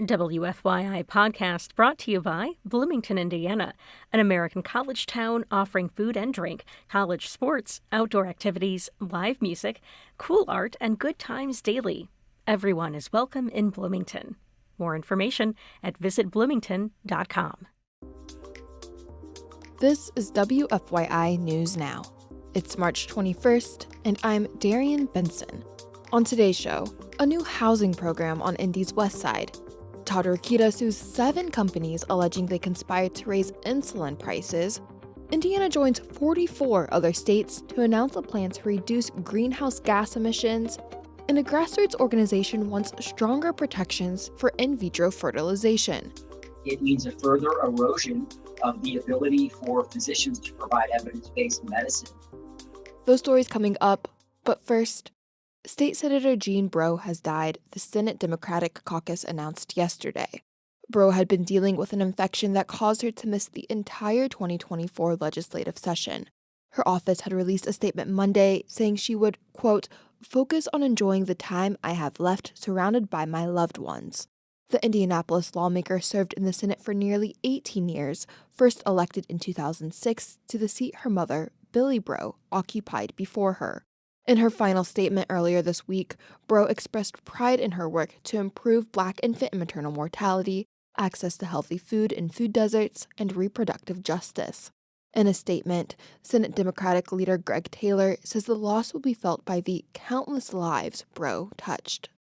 WFYI podcast brought to you by Bloomington, Indiana, an American college town offering food and drink, college sports, outdoor activities, live music, cool art, and good times daily. Everyone is welcome in Bloomington. More information at visitbloomington.com. This is WFYI News Now. It's March 21st, and I'm Darian Benson. On today's show, a new housing program on Indy's west side. Todd Rokita sues 7 companies alleging they conspired to raise insulin prices. Indiana joins 44 other states to announce a plan to reduce greenhouse gas emissions. And a grassroots organization wants stronger protections for in vitro fertilization. It means a further erosion of the ability for physicians to provide evidence-based medicine. Those stories coming up, but first, State Senator Jean Breaux has died, the Senate Democratic caucus announced yesterday. Breaux had been dealing with an infection that caused her to miss the entire 2024 legislative session. Her office had released a statement Monday saying she would, quote, focus on enjoying the time I have left surrounded by my loved ones. The Indianapolis lawmaker served in the Senate for nearly 18 years, first elected in 2006 to the seat her mother, Billie Breaux, occupied before her. In her final statement earlier this week, Breaux expressed pride in her work to improve Black infant and maternal mortality, access to healthy food in food deserts, and reproductive justice. In a statement, Senate Democratic leader Greg Taylor says the loss will be felt by the countless lives Breaux touched.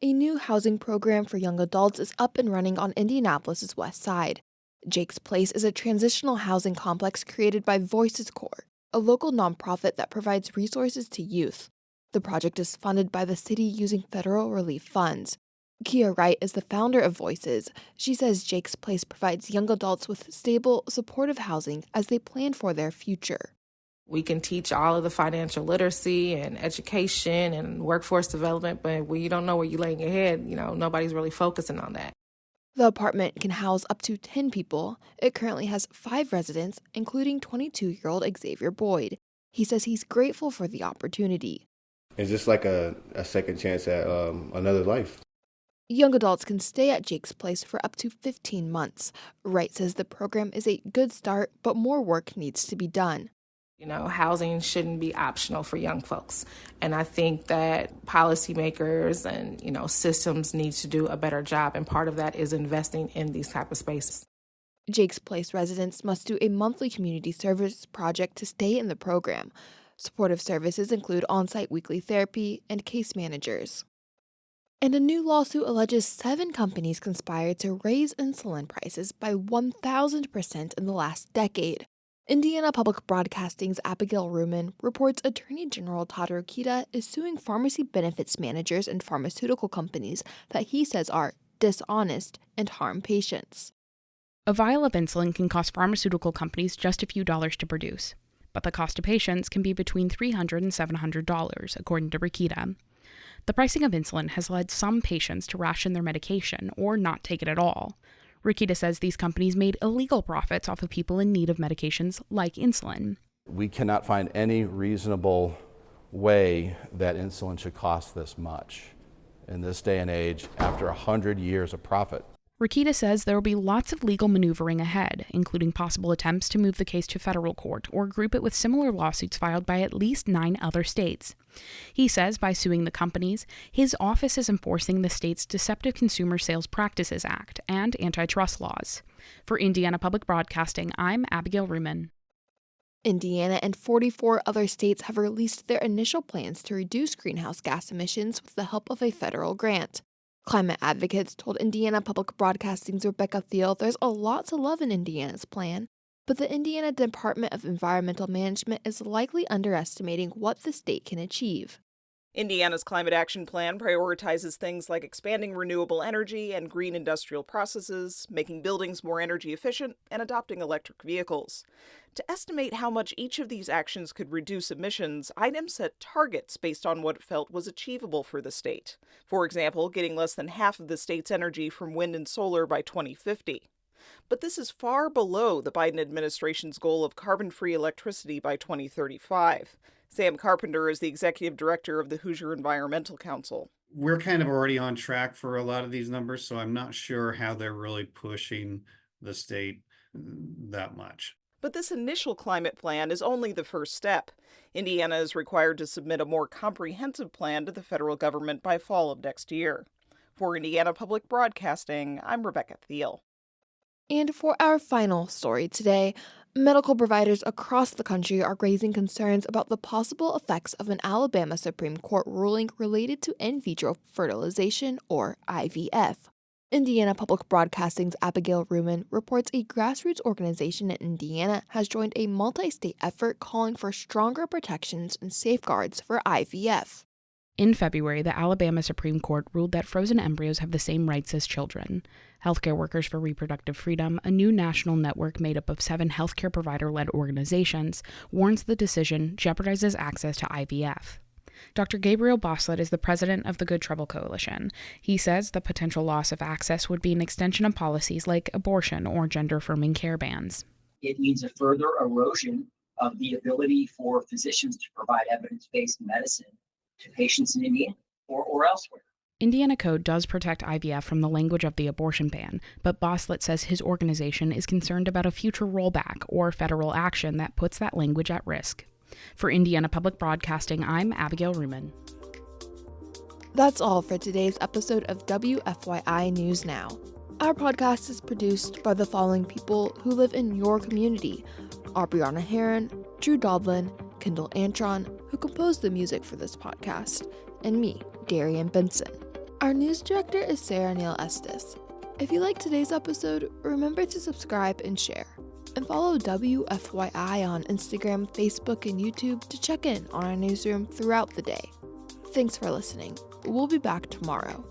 A new housing program for young adults is up and running on Indianapolis' west side. Jake's Place is a transitional housing complex created by Voices Corps, a local nonprofit that provides resources to youth. The project is funded by the city using federal relief funds. Kia Wright is the founder of Voices. She says Jake's Place provides young adults with stable, supportive housing as they plan for their future. We can teach all of the financial literacy and education and workforce development, but when you don't know where you're laying your head, nobody's really focusing on that. The apartment can house up to 10 people. It currently has 5 residents, including 22-year-old Xavier Boyd. He says he's grateful for the opportunity. It's just like a second chance at another life. Young adults can stay at Jake's Place for up to 15 months. Wright says the program is a good start, but more work needs to be done. Housing shouldn't be optional for young folks. And I think that policymakers and, systems need to do a better job. And part of that is investing in these type of spaces. Jake's Place residents must do a monthly community service project to stay in the program. Supportive services include on-site weekly therapy and case managers. And a new lawsuit alleges 7 companies conspired to raise insulin prices by 1,000% in the last decade. Indiana Public Broadcasting's Abigail Ruman reports Attorney General Todd Rokita is suing pharmacy benefits managers and pharmaceutical companies that he says are dishonest and harm patients. A vial of insulin can cost pharmaceutical companies just a few dollars to produce, but the cost to patients can be between $300 and $700, according to Rokita. The pricing of insulin has led some patients to ration their medication or not take it at all. Rokita says these companies made illegal profits off of people in need of medications like insulin. We cannot find any reasonable way that insulin should cost this much in this day and age after 100 years of profit. Rokita says there will be lots of legal maneuvering ahead, including possible attempts to move the case to federal court or group it with similar lawsuits filed by at least 9 other states. He says by suing the companies, his office is enforcing the state's Deceptive Consumer Sales Practices Act and antitrust laws. For Indiana Public Broadcasting, I'm Abigail Ruman. Indiana and 44 other states have released their initial plans to reduce greenhouse gas emissions with the help of a federal grant. Climate advocates told Indiana Public Broadcasting's Rebecca Thiel there's a lot to love in Indiana's plan, but the Indiana Department of Environmental Management is likely underestimating what the state can achieve. Indiana's climate action plan prioritizes things like expanding renewable energy and green industrial processes, making buildings more energy efficient, and adopting electric vehicles. To estimate how much each of these actions could reduce emissions, IDEM set targets based on what it felt was achievable for the state. For example, getting less than half of the state's energy from wind and solar by 2050. But this is far below the Biden administration's goal of carbon-free electricity by 2035. Sam Carpenter is the executive director of the Hoosier Environmental Council. We're kind of already on track for a lot of these numbers, so I'm not sure how they're really pushing the state that much. But this initial climate plan is only the first step. Indiana is required to submit a more comprehensive plan to the federal government by fall of next year. For Indiana Public Broadcasting, I'm Rebecca Thiel. And for our final story today, medical providers across the country are raising concerns about the possible effects of an Alabama Supreme Court ruling related to in vitro fertilization, or IVF. Indiana Public Broadcasting's Abigail Ruman reports a grassroots organization in Indiana has joined a multi-state effort calling for stronger protections and safeguards for IVF. In February, the Alabama Supreme Court ruled that frozen embryos have the same rights as children. Healthcare Workers for Reproductive Freedom, a new national network made up of 7 healthcare provider-led organizations, warns the decision jeopardizes access to IVF. Dr. Gabriel Boslett is the president of the Good Trouble Coalition. He says the potential loss of access would be an extension of policies like abortion or gender-affirming care bans. It means a further erosion of the ability for physicians to provide evidence-based medicine to patients in Indiana or elsewhere. Indiana code does protect IVF from the language of the abortion ban, but Boslett says his organization is concerned about a future rollback or federal action that puts that language at risk. For Indiana Public Broadcasting, I'm Abigail Ruman. That's all for today's episode of WFYI News Now. Our podcast is produced by the following people who live in your community: Aubriana Heron, Drew Doblin, Kendall Antron, who composed the music for this podcast, and me, Darian Benson. Our news director is Sarah Neal Estes. If you liked today's episode, remember to subscribe and share. And follow WFYI on Instagram, Facebook, and YouTube to check in on our newsroom throughout the day. Thanks for listening. We'll be back tomorrow.